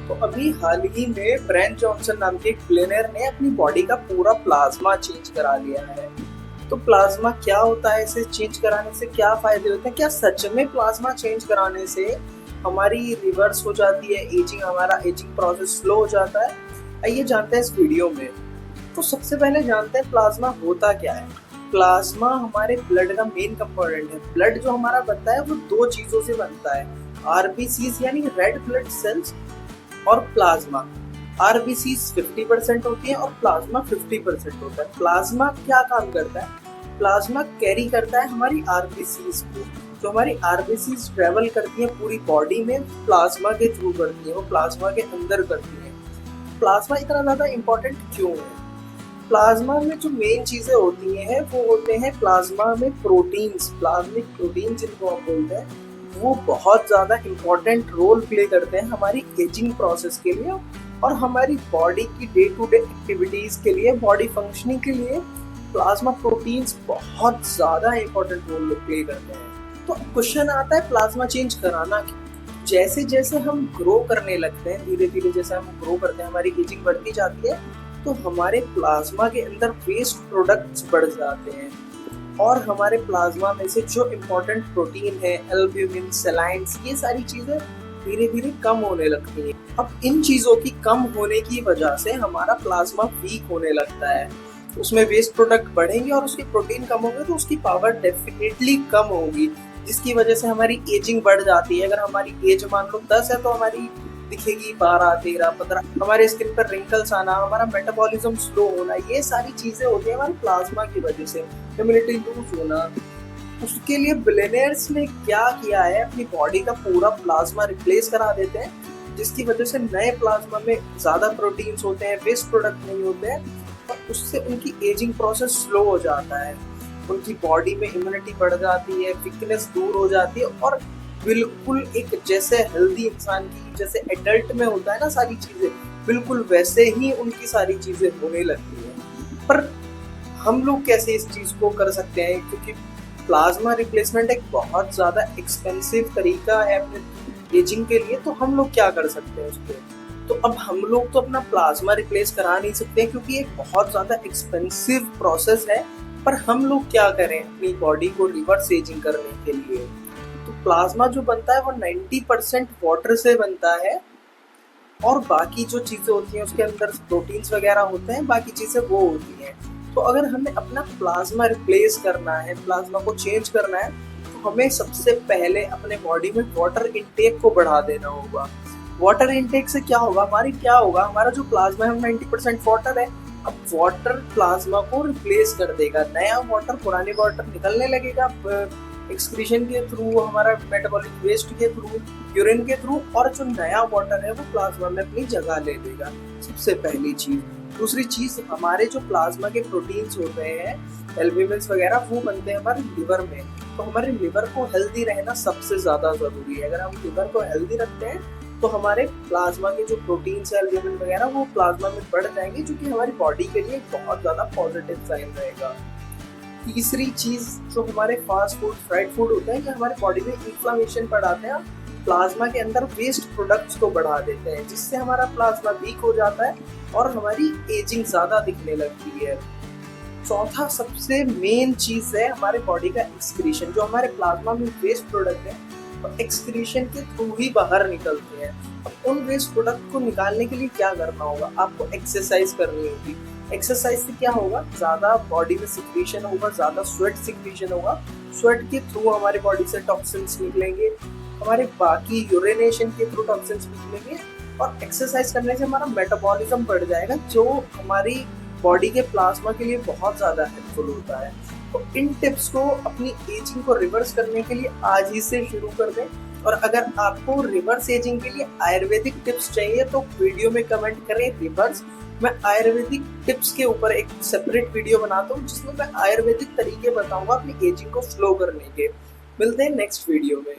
तो अभी हाल ही में ब्रायन जॉनसन नाम के एक बिलियनर ने अपनी बॉडी का पूरा प्लाज्मा चेंज करा लिया है। तो प्लाज्मा क्या होता है, इसे चेंज कराने से क्या फायदे होते हैं, क्या सच में प्लाज्मा चेंज कराने से हमारी रिवर्स हो जाती है एजिंग, हमारा एजिंग प्रोसेस स्लो हो जाता है? आइए जानते हैं इस वीडियो में। तो सबसे पहले जानते हैं प्लाज्मा होता क्या है। प्लाज्मा हमारे ब्लड का मेन कंपोनेंट है। ब्लड जो हमारा बनता है वो दो चीजों से बनता है, आरबीसीज यानी रेड ब्लड सेल्स और प्लाज्मा। आरबीसीज 50% होती है और प्लाज्मा 50% होता है। प्लाज्मा क्या काम करता है? प्लाज्मा कैरी करता है हमारी आरबीसीज को। जो हमारी आरबीसीज ट्रेवल करती है पूरी बॉडी में, प्लाज्मा के थ्रू करती है, वो प्लाज्मा के अंदर करती है। प्लाज्मा इतना ज्यादा इम्पोर्टेंट क्यों है? प्लाज्मा में जो मेन चीजें होती हैं वो होते हैं प्लाज्मा में प्रोटीन्स, प्लाज्मिक प्रोटीन जिनको हम बोलते हैं, वो बहुत ज़्यादा इम्पोर्टेंट रोल प्ले करते हैं हमारी एजिंग प्रोसेस के लिए और हमारी बॉडी की डे टू डे एक्टिविटीज़ के लिए, बॉडी फंक्शनिंग के लिए प्लाज्मा प्रोटीन्स बहुत ज़्यादा इम्पोर्टेंट रोल प्ले करते हैं। तो क्वेश्चन आता है प्लाज्मा चेंज कराना क्यों? जैसे जैसे हम ग्रो करने लगते हैं, धीरे धीरे जैसे हम ग्रो करते हैं, हमारी एजिंग बढ़ती जाती है, तो हमारे प्लाज्मा के अंदर वेस्ट प्रोडक्ट्स बढ़ जाते हैं और हमारे प्लाज्मा में से जो इम्पोर्टेंट प्रोटीन है, एल्ब्यूमिन, सेलाइन्स, ये सारी चीजें धीरे धीरे कम होने लगती हैं। अब इन चीजों की कम होने की वजह से हमारा प्लाज्मा वीक होने लगता है। उसमें वेस्ट प्रोडक्ट बढ़ेंगे और उसकी प्रोटीन कम होंगे तो उसकी पावर डेफिनेटली कम होगी, जिसकी वजह से हमारी एजिंग बढ़ जाती है। अगर हमारी एज मान लो 10 है तो हमारी दिखेगी 12, 13, 15। हमारे स्किन पर रिंकल्स आना, हमारा मेटाबॉलिज्म स्लो होना, ये सारी चीजें होती है हमारे प्लाज्मा की वजह से। इम्यूनिटी लूज होना। उसके लिए बिलियनियर्स ने क्या किया है, अपनी बॉडी का पूरा प्लाज्मा रिप्लेस करा देते हैं, जिसकी वजह से नए प्लाज्मा में ज्यादा प्रोटीन्स होते हैं, वेस्ट प्रोडक्ट नहीं होते हैं और उससे उनकी एजिंग प्रोसेस स्लो हो जाता है। उनकी बॉडी में इम्यूनिटी बढ़ जाती है, वीकनेस दूर हो जाती है और बिल्कुल एक जैसे हेल्दी इंसान की जैसे एडल्ट में होता है ना सारी चीजें, बिल्कुल वैसे ही उनकी सारी चीजें होने लगती है। पर हम लोग कैसे इस चीज को कर सकते हैं? क्योंकि प्लाज्मा रिप्लेसमेंट एक बहुत ज्यादा एक्सपेंसिव तरीका है अपने एजिंग के लिए, तो हम लोग क्या कर सकते हैं उसको? तो अब हम लोग तो अपना प्लाज्मा रिप्लेस करा नहीं सकते क्योंकि एक बहुत ज्यादा एक्सपेंसिव प्रोसेस है। पर हम लोग क्या करें अपनी बॉडी को रिवर्स एजिंग करने के लिए? तो प्लाज्मा जो बनता है वो 90% वाटर से बनता है और बाकी जो चीजें होती हैं उसके अंदर प्रोटीन्स वगैरह होते हैं, बाकी चीजें वो होती हैं। तो अगर हमें अपना प्लाज्मा रिप्लेस करना है, प्लाज्मा को चेंज करना है, तो हमें सबसे पहले अपने बॉडी में वाटर इनटेक को बढ़ा देना होगा। वाटर इनटेक से क्या होगा, हमारा जो प्लाज्मा है 90% वाटर है। अब वाटर प्लाज्मा को रिप्लेस कर देगा, नया वाटर पुराने वाटर निकलने लगेगा एक्सक्रीशन के थ्रू, हमारा मेटाबॉलिक वेस्ट के थ्रू, यूरिन के थ्रू, और जो नया वाटर है वो प्लाज्मा में अपनी जगह ले लेगा। सबसे पहली चीज। दूसरी चीज, हमारे जो प्लाज्मा के प्रोटीन्स होते हैं, एल्ब्यूमिन्स वगैरह, वो बनते हैं हमारे लिवर में। तो हमारे लिवर को हेल्दी रहना सबसे ज्यादा जरूरी है। अगर हम लिवर को हेल्दी रखते हैं तो हमारे प्लाज्मा के जो प्रोटीन्स है, एल्ब्यूमिन वगैरह, वो प्लाज्मा में बढ़ जाएंगे, जो कि हमारी बॉडी के लिए बहुत ज्यादा पॉजिटिव साइन रहेगा। तीसरी चीज, जो हमारे फास्ट फूड, फ्राइड फूड होते हैं, कि हमारे बॉडी में इन्फ्लामेशन बढ़ाते हैं, प्लाज्मा के अंदर वेस्ट प्रोडक्ट्स को बढ़ा देते हैं, जिससे हमारा प्लाज्मा वीक हो जाता है और हमारी एजिंग ज्यादा दिखने लगती है। चौथा सबसे मेन चीज है हमारे बॉडी का एक्सक्रीशन। जो हमारे प्लाज्मा में वेस्ट प्रोडक्ट है और एक्सक्रीशन के थ्रू ही बाहर निकलते हैं। अब उन वेस्ट प्रोडक्ट को निकालने के लिए क्या करना होगा? आपको एक्सरसाइज करनी होगी। एक्सरसाइज से क्या होगा? ज्यादा बॉडी में सिक्रीशन होगा, ज्यादा स्वेट सिक्रीशन होगा। स्वेट के थ्रू हमारे बॉडी से टॉक्सिन्स निकलेंगे, हमारे बाकी यूरिनेशन के थ्रू टॉक्सिन्स निकलेंगे और एक्सरसाइज करने से हमारा मेटाबॉलिज्म बढ़ जाएगा, जो हमारी बॉडी के प्लाज्मा के लिए बहुत ज्यादा हेल्पफुल होता है। तो इन टिप्स को अपनी एजिंग को रिवर्स करने के लिए आज ही से शुरू कर दें। और अगर आपको रिवर्स एजिंग के लिए आयुर्वेदिक टिप्स चाहिए तो वीडियो में कमेंट करें रिवर्स। मैं आयुर्वेदिक टिप्स के ऊपर एक सेपरेट वीडियो बनाता हूँ, जिसमें मैं आयुर्वेदिक तरीके बताऊंगा अपनी एजिंग को स्लो करने के। मिलते हैं नेक्स्ट वीडियो में।